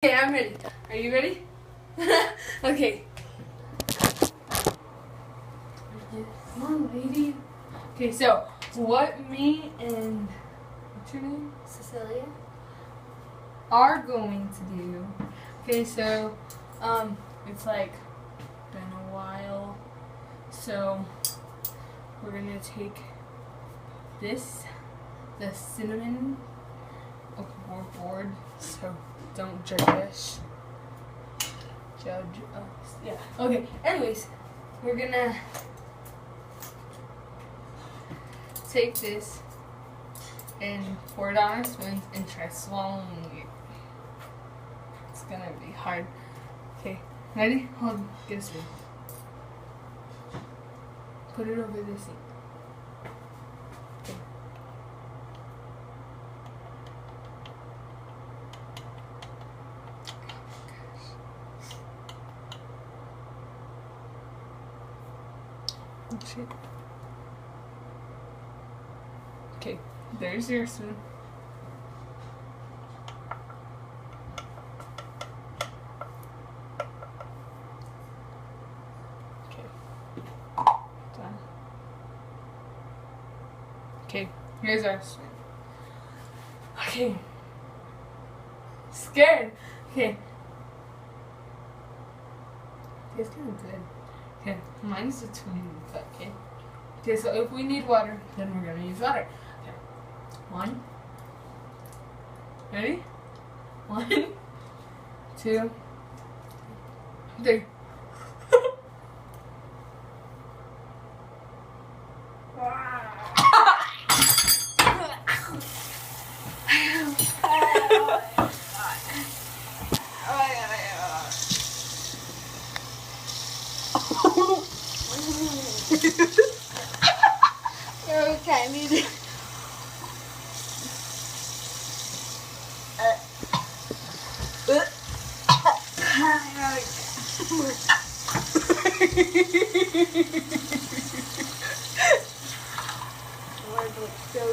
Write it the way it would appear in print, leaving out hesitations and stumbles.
Okay, I'm ready. Are you ready? Okay. Come on, lady. Okay, so what me and what's your name? Cecilia. Are going to do. Okay, so it's like been a while. So we're gonna take this, the cinnamon. Okay, we're bored, so don't judge us. Judge us. Yeah. Okay. Anyways, we're gonna take this and pour it on our spoons and try swallowing it. It's gonna be hard. Okay. Ready? Hold on. Get a spoon. Put it over the sink. Okay. Oh shit. Okay, there's your spoon. Okay. Done. Okay, here's our spoon. Okay. Scared. Okay. Tastes kind of good. Okay, mine's a twin, but okay. Okay, so if we need water, then we're gonna use water. Okay. 1. Ready? 1, 2, 3. Okay, I need it. Word looks so